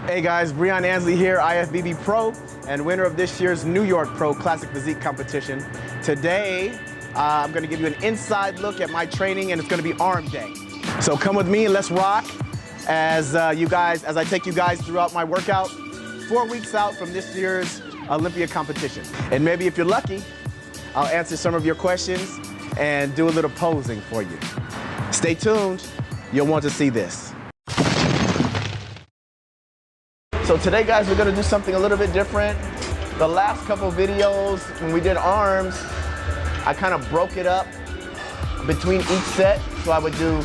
Hey guys, Breon Ansley here, IFBB Pro, and winner of this year's New York Pro Classic Physique competition. Today, I'm gonna give you an inside look at my training, and it's gonna be arm day. So come with me and let's rock as I take you guys throughout my workout, 4 weeks out from this year's Olympia competition. And maybe if you're lucky, I'll answer some of your questions and do a little posing for you. Stay tuned, you'll want to see this. So today, guys, we're gonna do something a little bit different. The last couple videos, when we did arms, I kind of broke it up between each set. So I would do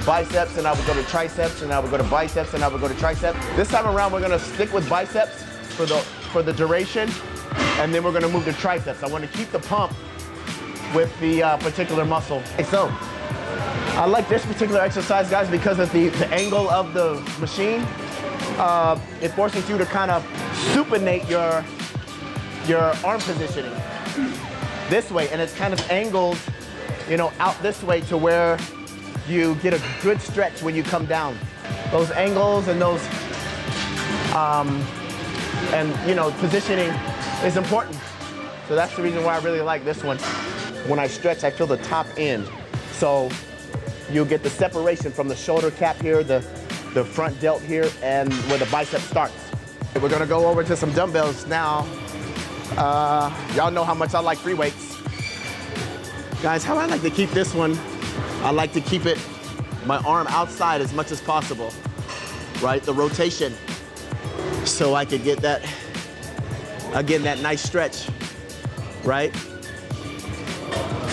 biceps, and I would go to triceps, and I would go to biceps, and I would go to triceps. This time around, we're gonna stick with biceps for the duration, and then we're gonna move to triceps. I wanna keep the pump with the particular muscle. So, I like this particular exercise, guys, because of the angle of the machine. It forces you to kind of supinate your arm positioning this way, and it's kind of angled, you know, out this way to where you get a good stretch when you come down. Those angles and those, positioning is important. So that's the reason why I really like this one. When I stretch, I feel the top end. So you'll get the separation from the shoulder cap here, the front delt here, and where the bicep starts. We're gonna go over to some dumbbells now. Y'all know how much I like free weights. Guys, how I like to keep this one, I like to keep my arm outside as much as possible, right? The rotation, so I could get that, again, that nice stretch, right?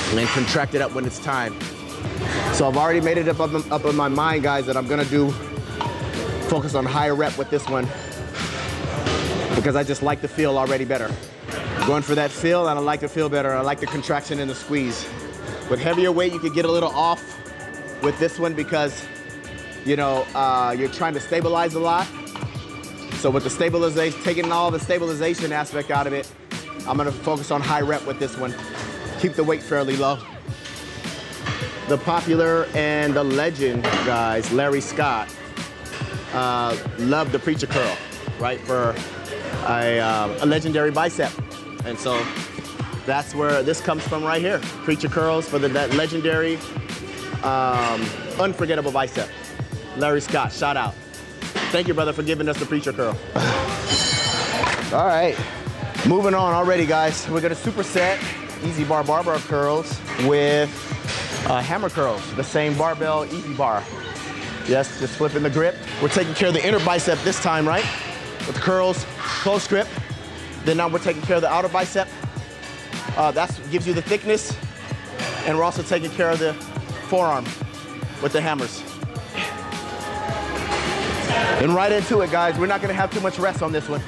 And then contract it up when it's time. So I've already made it up in my mind, guys, that I'm gonna focus on higher rep with this one because I just like the feel already better. Going for that feel, and I like to feel better. I like the contraction and the squeeze. With heavier weight, you can get a little off with this one because, you know, you're trying to stabilize a lot. So with the stabilization, taking all the stabilization aspect out of it, I'm gonna focus on high rep with this one. Keep the weight fairly low. The popular and the legend, guys, Larry Scott, loved the preacher curl, right, for a legendary bicep. And so that's where this comes from right here. Preacher curls for that legendary, unforgettable bicep. Larry Scott, shout out. Thank you, brother, for giving us the preacher curl. All right, moving on already, guys. We're gonna superset easy bar barbell curls with hammer curls, the same barbell, easy bar. Yes, just flipping the grip. We're taking care of the inner bicep this time, right? With the curls, close grip. Then now we're taking care of the outer bicep. That gives you the thickness. And we're also taking care of the forearm with the hammers. And right into it, guys. We're not gonna have too much rest on this one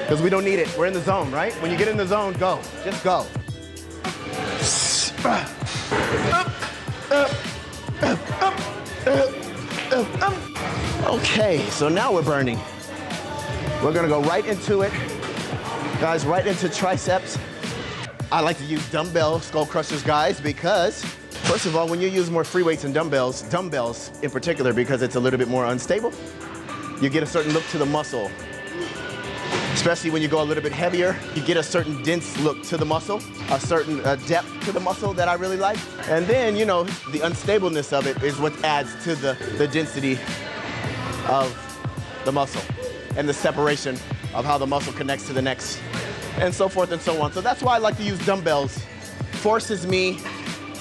because we don't need it. We're in the zone, right? When you get in the zone, go, just go. Okay, so now we're burning. We're gonna go right into it. Guys, right into triceps. I like to use dumbbell skull crushers, guys, because first of all, when you use more free weights and dumbbells in particular, because it's a little bit more unstable, you get a certain look to the muscle. Especially when you go a little bit heavier, you get a certain dense look to the muscle, a certain depth to the muscle that I really like. And then, you know, the unstableness of it is what adds to the density of the muscle and the separation of how the muscle connects to the next, and so forth and so on. So that's why I like to use dumbbells. Forces me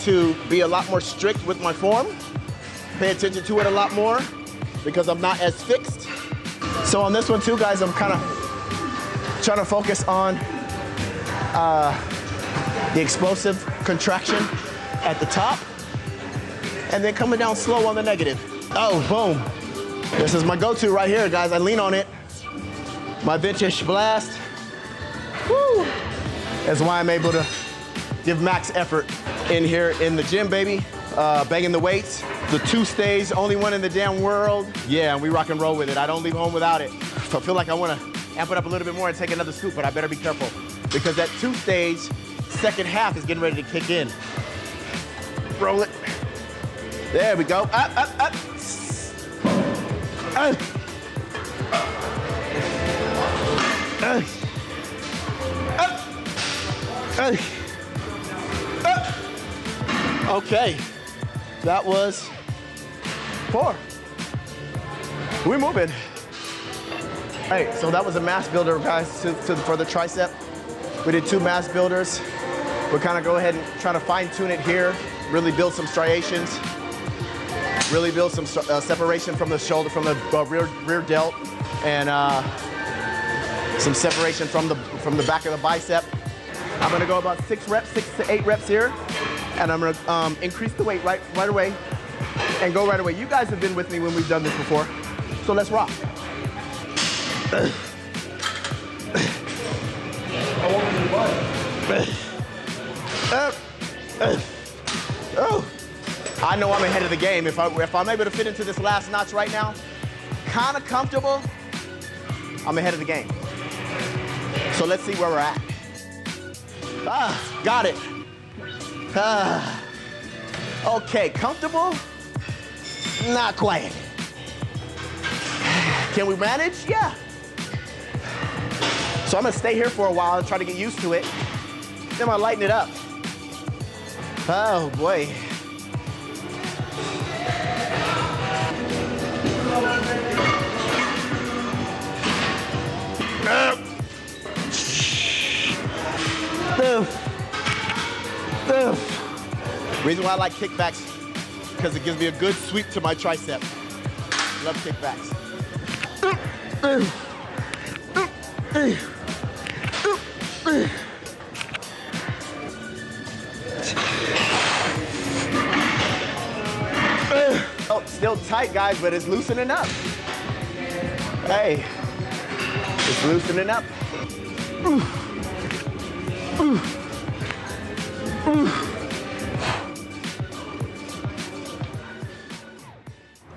to be a lot more strict with my form, pay attention to it a lot more because I'm not as fixed. So on this one too, guys, I'm kind of trying to focus on the explosive contraction at the top and then coming down slow on the negative. Oh, boom. This is my go-to right here, guys. I lean on it. My vintage blast. Woo! That's why I'm able to give max effort in here in the gym, baby. Banging the weights. The 2-stage, only one in the damn world. Yeah, we rock and roll with it. I don't leave home without it. So I feel like I want to amp it up a little bit more and take another scoop, but I better be careful because that 2-stage second half is getting ready to kick in. Roll it. There we go. Up, up, up. Okay, that was 4. We're moving. All right, so that was a mass builder, guys, for the tricep. We did 2 mass builders. We'll kind of go ahead and try to fine tune it here, really build some striations, really build some separation from the shoulder, from the rear delt, and some separation from the back of the bicep. I'm gonna go about 6 to 8 reps here, and I'm gonna increase the weight right away and go right away. You guys have been with me when we've done this before, so let's rock. Oh, I know I'm ahead of the game. If I'm able to fit into this last notch right now, kind of comfortable, I'm ahead of the game. So let's see where we're at. Got it. Okay, comfortable? Not quite. Can we manage? Yeah. So I'm gonna stay here for a while and try to get used to it. Then I'll lighten it up. Oh boy. Reason why I like kickbacks, because it gives me a good sweep to my tricep. Love kickbacks. Oh, still tight, guys, but it's loosening up. Hey, it's loosening up.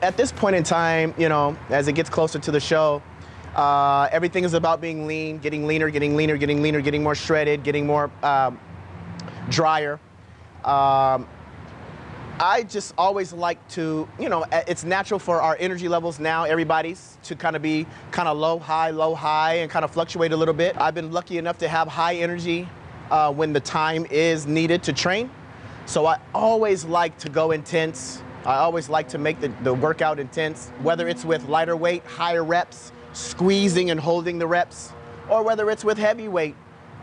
At this point in time, you know, as it gets closer to the show, everything is about being lean, getting leaner, getting more shredded, getting more drier. I just always like to, you know, it's natural for our energy levels now, everybody's, to kind of be kind of low, high, and kind of fluctuate a little bit. I've been lucky enough to have high energy when the time is needed to train. So I always like to go intense. I always like to make the workout intense, whether it's with lighter weight, higher reps, squeezing and holding the reps, or whether it's with heavy weight,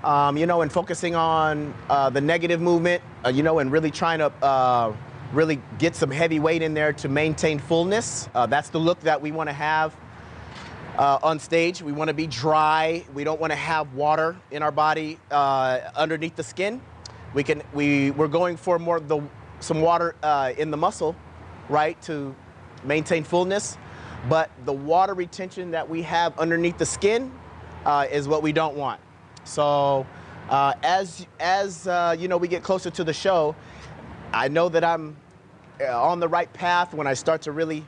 you know, and focusing on the negative movement, you know, and really trying to really get some heavy weight in there to maintain fullness. That's the look that we want to have on stage. We want to be dry. We don't want to have water in our body underneath the skin. We're going for more some water in the muscle, right, to maintain fullness. But the water retention that we have underneath the skin is what we don't want. So as you know, we get closer to the show, I know that I'm on the right path when I start to really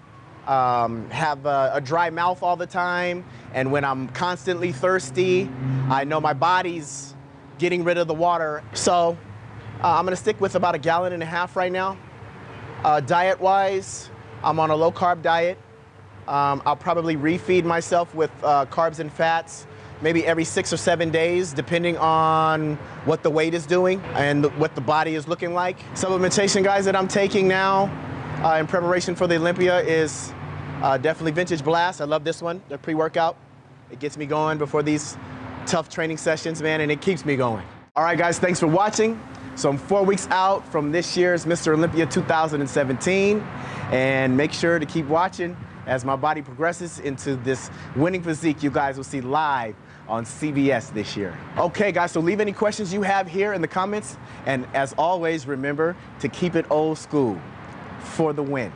have a dry mouth all the time, and when I'm constantly thirsty, I know my body's getting rid of the water. So I'm gonna stick with about 1.5 gallons right now. Diet-wise, I'm on a low-carb diet. I'll probably refeed myself with carbs and fats maybe every 6 or 7 days, depending on what the weight is doing and what the body is looking like. Supplementation, guys, that I'm taking now in preparation for the Olympia is definitely Vintage Blast. I love this one, the pre-workout. It gets me going before these tough training sessions, man, and it keeps me going. All right, guys, thanks for watching. So I'm 4 weeks out from this year's Mr. Olympia 2017, and make sure to keep watching as my body progresses into this winning physique you guys will see live on CBS this year. Okay, guys, so leave any questions you have here in the comments, and as always, remember to keep it old school for the win.